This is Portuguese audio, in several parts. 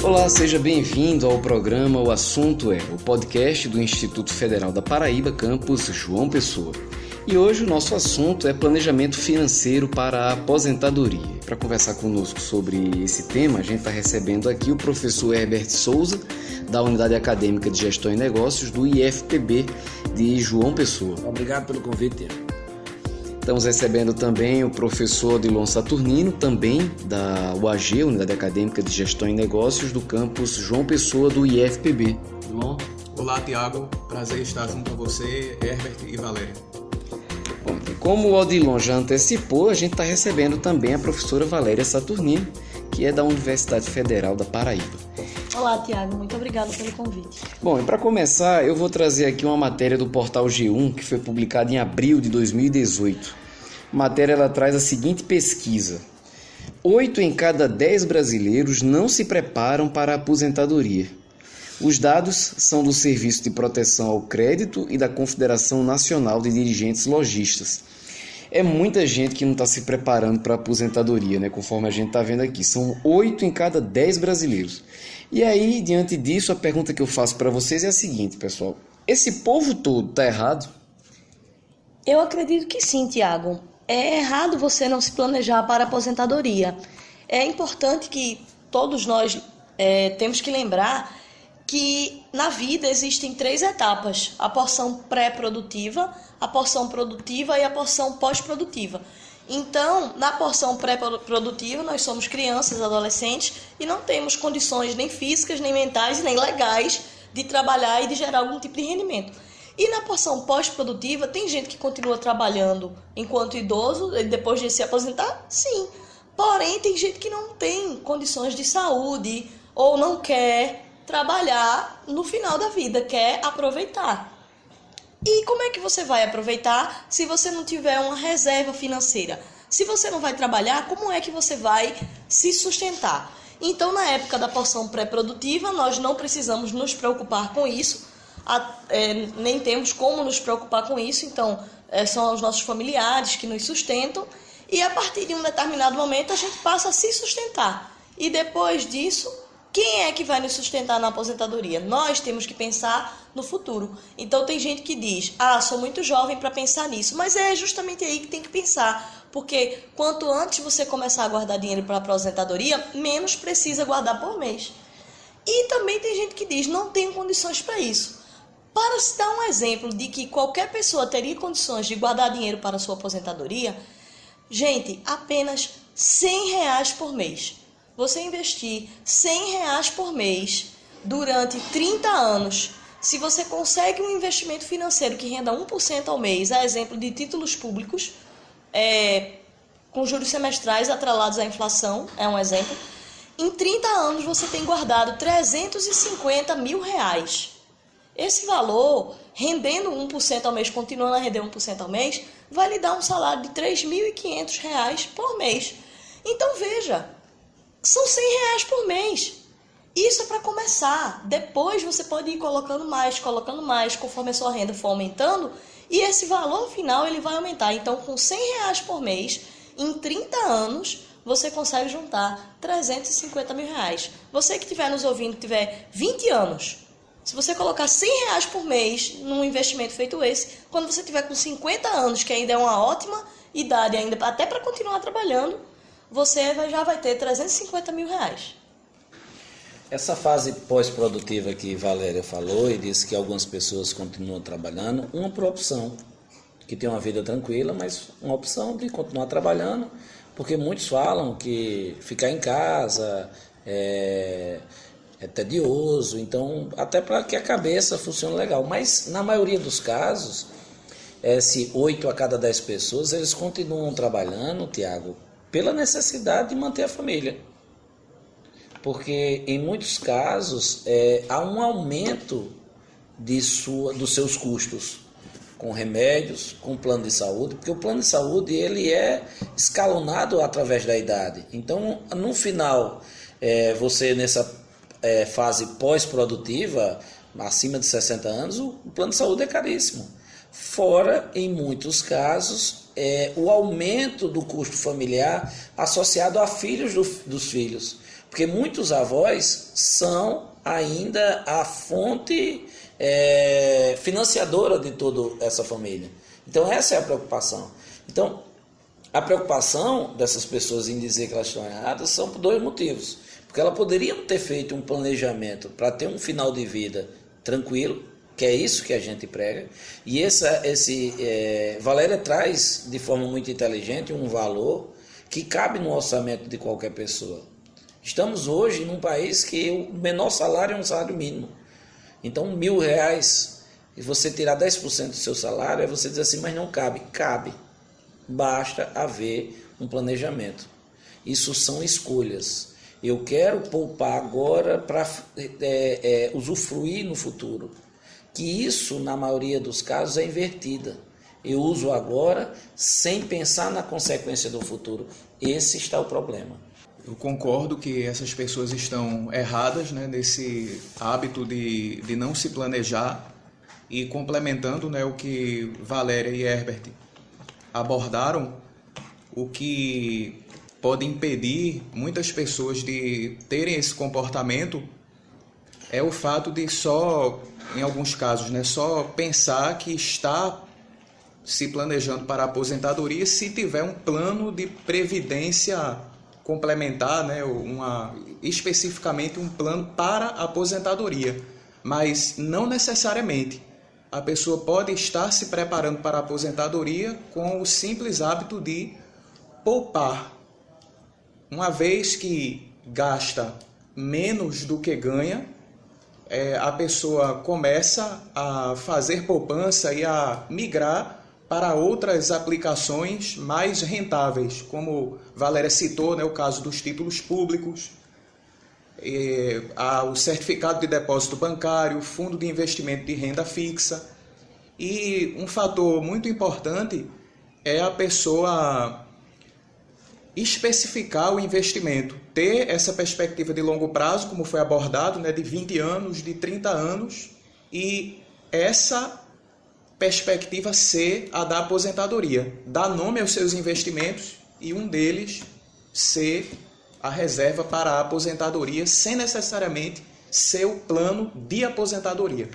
Olá, seja bem-vindo ao programa O Assunto é, o podcast do Instituto Federal da Paraíba, campus João Pessoa. E hoje o nosso assunto é planejamento financeiro para a aposentadoria. Para conversar conosco sobre esse tema, a gente está recebendo aqui o professor Herbert Souza, da Unidade Acadêmica de Gestão e Negócios do IFPB de João Pessoa. Obrigado pelo convite. Estamos recebendo também o professor Odilon Saturnino, também da UAG, Unidade Acadêmica de Gestão e Negócios do campus João Pessoa do IFPB. Bom? Olá, Tiago. Prazer estar junto a você, Herbert e Valéria. Bom, como o Odilon já antecipou, a gente está recebendo também a professora Valéria Saturnino, que é da Universidade Federal da Paraíba. Olá, Tiago. Muito obrigado pelo convite. Bom, e para começar, eu vou trazer aqui uma matéria do portal G1, que foi publicada em abril de 2018. A matéria ela traz a seguinte pesquisa: 8 em cada 10 brasileiros não se preparam para a aposentadoria. Os dados são do Serviço de Proteção ao Crédito e da Confederação Nacional de Dirigentes Lojistas. É muita gente que não está se preparando para a aposentadoria, né? Conforme a gente está vendo aqui. São 8 em cada 10 brasileiros. E aí, diante disso, a pergunta que eu faço para vocês é a seguinte, pessoal. Esse povo todo está errado? Eu acredito que sim, Tiago. É errado você não se planejar para a aposentadoria. É importante que todos nós temos que lembrar que na vida existem 3 etapas: a porção pré-produtiva, a porção produtiva e a porção pós-produtiva. Então, na porção pré-produtiva, nós somos crianças, adolescentes e não temos condições nem físicas, nem mentais, nem legais de trabalhar e de gerar algum tipo de rendimento. E na porção pós-produtiva, tem gente que continua trabalhando enquanto idoso, depois de se aposentar? Sim. Porém, tem gente que não tem condições de saúde ou não quer trabalhar no final da vida, quer aproveitar. E como é que você vai aproveitar se você não tiver uma reserva financeira? Se você não vai trabalhar, como é que você vai se sustentar? Então, na época da porção pré-produtiva, nós não precisamos nos preocupar com isso, nem temos como nos preocupar com isso, então são os nossos familiares que nos sustentam, e a partir de um determinado momento a gente passa a se sustentar. E depois disso, quem é que vai nos sustentar na aposentadoria? Nós temos que pensar no futuro. Então tem gente que diz, sou muito jovem para pensar nisso. Mas é justamente aí que tem que pensar. Porque quanto antes você começar a guardar dinheiro para a aposentadoria, menos precisa guardar por mês. E também tem gente que diz, não tenho condições para isso. Para citar um exemplo de que qualquer pessoa teria condições de guardar dinheiro para a sua aposentadoria, gente, apenas R$100 por mês. Você investir R$100 por mês durante 30 anos, se você consegue um investimento financeiro que renda 1% ao mês, a exemplo de títulos públicos, com juros semestrais atrelados à inflação, é um exemplo, em 30 anos você tem guardado R$350 mil. Esse valor, rendendo 1% ao mês, continuando a render 1% ao mês, vai lhe dar um salário de R$3.500 por mês. Então veja, são R$100 por mês. Isso é para começar. Depois você pode ir colocando mais, conforme a sua renda for aumentando, e esse valor final ele vai aumentar. Então, com R$100 por mês, em 30 anos, você consegue juntar R$350 mil. Você que estiver nos ouvindo, tiver 20 anos, se você colocar R$100 por mês num investimento feito esse, quando você tiver com 50 anos, que ainda é uma ótima idade, ainda até para continuar trabalhando, você já vai ter R$350 mil. Essa fase pós-produtiva que Valéria falou e disse que algumas pessoas continuam trabalhando, uma por opção, que tem uma vida tranquila, mas uma opção de continuar trabalhando, porque muitos falam que ficar em casa é tedioso, então até para que a cabeça funcione legal. Mas na maioria dos casos, se 8 a cada 10 pessoas, eles continuam trabalhando, Tiago, pela necessidade de manter a família. Porque em muitos casos há um aumento dos seus custos com remédios, com plano de saúde, porque o plano de saúde ele é escalonado através da idade. Então, no final, você nessa fase pós-produtiva, acima de 60 anos, o plano de saúde é caríssimo. Fora, em muitos casos, o aumento do custo familiar associado a filhos dos filhos. Porque muitos avós são ainda a fonte financiadora de toda essa família. Então essa é a preocupação. Então a preocupação dessas pessoas em dizer que elas estão erradas são por dois motivos. Porque elas poderiam ter feito um planejamento para ter um final de vida tranquilo, que é isso que a gente prega. E Valéria traz de forma muito inteligente um valor que cabe no orçamento de qualquer pessoa. Estamos hoje num país que o menor salário é um salário mínimo. Então, R$1.000, e você tirar 10% do seu salário, aí você diz assim, mas não cabe. Cabe. Basta haver um planejamento. Isso são escolhas. Eu quero poupar agora para usufruir no futuro. Que isso, na maioria dos casos, é invertida. Eu uso agora sem pensar na consequência do futuro. Esse está o problema. Eu concordo que essas pessoas estão erradas, né, nesse hábito de não se planejar, e complementando, né, o que Valéria e Herbert abordaram, o que pode impedir muitas pessoas de terem esse comportamento é o fato de só, em alguns casos, né, só pensar que está se planejando para a aposentadoria se tiver um plano de previdência complementar, né, especificamente um plano para a aposentadoria, mas não necessariamente. A pessoa pode estar se preparando para a aposentadoria com o simples hábito de poupar. Uma vez que gasta menos do que ganha, a pessoa começa a fazer poupança e a migrar para outras aplicações mais rentáveis, como Valéria citou, né, o caso dos títulos públicos, o certificado de depósito bancário, o fundo de investimento de renda fixa. E um fator muito importante é a pessoa especificar o investimento, ter essa perspectiva de longo prazo, como foi abordado, né, de 20 anos, de 30 anos, e essa perspectiva ser a da aposentadoria, dar nome aos seus investimentos e um deles ser a reserva para a aposentadoria, sem necessariamente ser o plano de aposentadoria.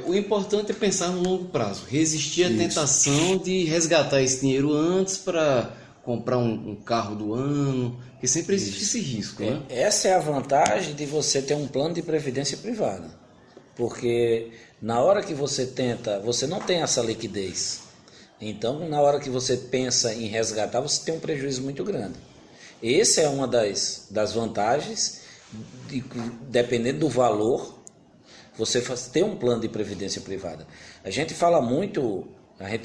O importante é pensar no longo prazo, resistir à tentação de resgatar esse dinheiro antes para comprar um carro do ano, porque sempre existe esse risco, né? Essa é a vantagem de você ter um plano de previdência privada, porque na hora que você tenta, você não tem essa liquidez. Então, na hora que você pensa em resgatar, você tem um prejuízo muito grande. Essa é uma das vantagens, dependendo do valor, você ter um plano de previdência privada. A gente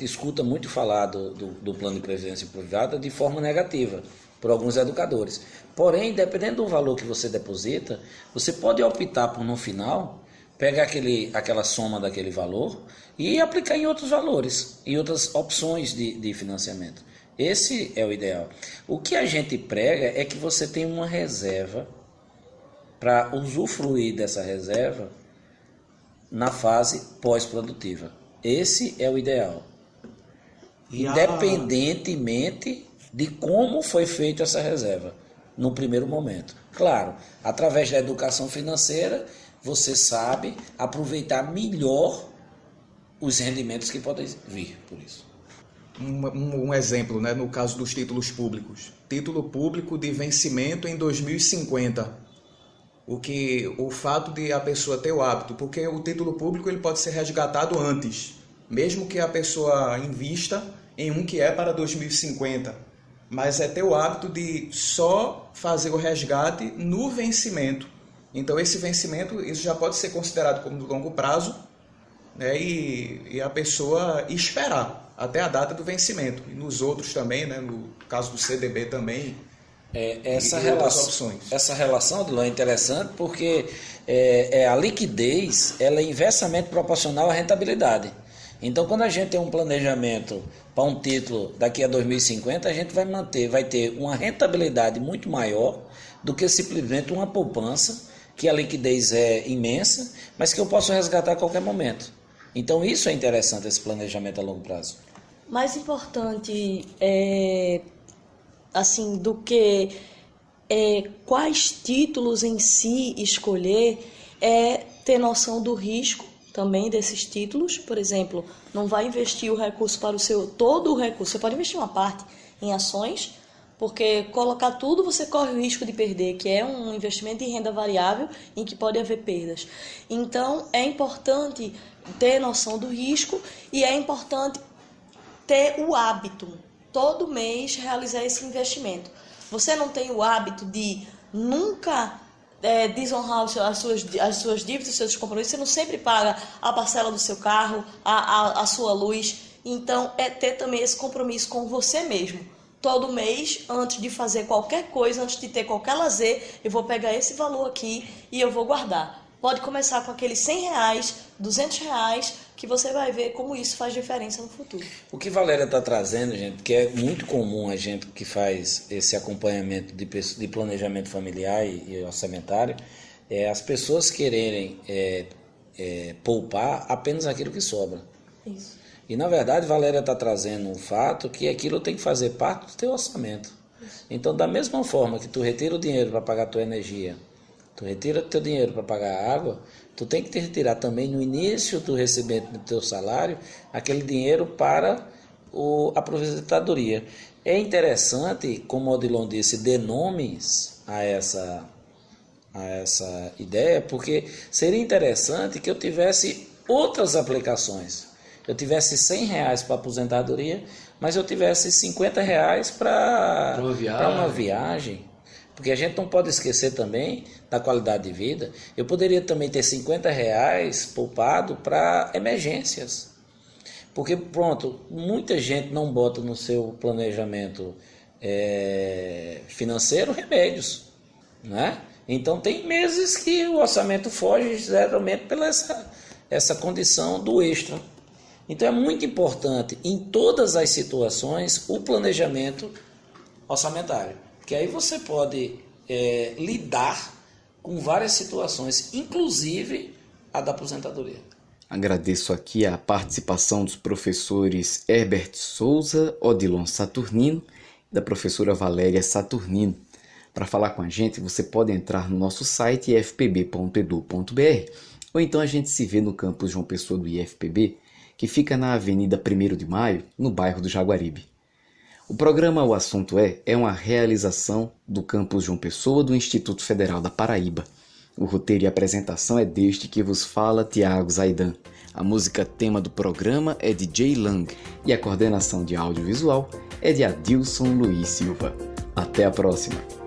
escuta muito falar do plano de previdência privada de forma negativa, por alguns educadores. Porém, dependendo do valor que você deposita, você pode optar por, no final, pegar aquela soma daquele valor e aplicar em outros valores, em outras opções de financiamento. Esse é o ideal. O que a gente prega é que você tem uma reserva para usufruir dessa reserva na fase pós-produtiva. Esse é o ideal. Independentemente de como foi feita essa reserva no primeiro momento. Claro, através da educação financeira, você sabe aproveitar melhor os rendimentos que podem vir por isso. Um exemplo, né, no caso dos títulos públicos. Título público de vencimento em 2050. O fato de a pessoa ter o hábito, porque o título público ele pode ser resgatado antes, mesmo que a pessoa invista em um que é para 2050, mas é ter o hábito de só fazer o resgate no vencimento. Então esse vencimento isso já pode ser considerado como de longo prazo, né, e a pessoa esperar até a data do vencimento. E nos outros também, né, no caso do CDB também, essa relação, Adilon, é interessante porque a liquidez ela é inversamente proporcional à rentabilidade. Então, quando a gente tem um planejamento para um título daqui a 2050, a gente vai ter uma rentabilidade muito maior do que simplesmente uma poupança, que a liquidez é imensa, mas que eu posso resgatar a qualquer momento. Então, isso é interessante, esse planejamento a longo prazo. Mais importante assim, do que quais títulos em si escolher, é ter noção do risco também desses títulos. Por exemplo, não vai investir o recurso para todo o recurso, você pode investir uma parte em ações, porque colocar tudo você corre o risco de perder, que é um investimento em renda variável em que pode haver perdas. Então, é importante ter noção do risco e é importante ter o hábito, todo mês, realizar esse investimento. Você não tem o hábito de nunca desonrar as suas dívidas, os seus compromissos, você não sempre paga a parcela do seu carro, a sua luz. Então, é ter também esse compromisso com você mesmo. Todo mês, antes de fazer qualquer coisa, antes de ter qualquer lazer, eu vou pegar esse valor aqui e eu vou guardar. Pode começar com aqueles R$100, R$200, que você vai ver como isso faz diferença no futuro. O que Valéria está trazendo, gente, que é muito comum a gente que faz esse acompanhamento de planejamento familiar e orçamentário, é as pessoas quererem poupar apenas aquilo que sobra. Isso. E, na verdade, Valéria está trazendo um fato que aquilo tem que fazer parte do teu orçamento. Então, da mesma forma que tu retira o dinheiro para pagar a tua energia, tu retira o teu dinheiro para pagar a água, tu tem que te retirar também no início do recebimento do teu salário aquele dinheiro para a aposentadoria. É interessante, como o Odilon disse, dê nomes a essa ideia, porque seria interessante que eu tivesse outras aplicações. Eu tivesse R$100 para aposentadoria, mas eu tivesse R$50 para uma viagem. Porque a gente não pode esquecer também da qualidade de vida. Eu poderia também ter R$50 poupado para emergências. Porque, pronto, muita gente não bota no seu planejamento financeiro remédios, né? Então tem meses que o orçamento foge geralmente pela essa condição do extra. Então é muito importante, em todas as situações, o planejamento orçamentário. Que aí você pode lidar com várias situações, inclusive a da aposentadoria. Agradeço aqui a participação dos professores Herbert Souza, Odilon Saturnino e da professora Valéria Saturnino. Para falar com a gente, você pode entrar no nosso site ifpb.edu.br ou então a gente se vê no campus João Pessoa do IFPB, que fica na Avenida 1º de Maio, no bairro do Jaguaribe. O programa O Assunto é uma realização do campus João Pessoa do Instituto Federal da Paraíba. O roteiro e apresentação é deste que vos fala, Tiago Zaidan. A música tema do programa é de Jay Lang e a coordenação de audiovisual é de Adilson Luiz Silva. Até a próxima!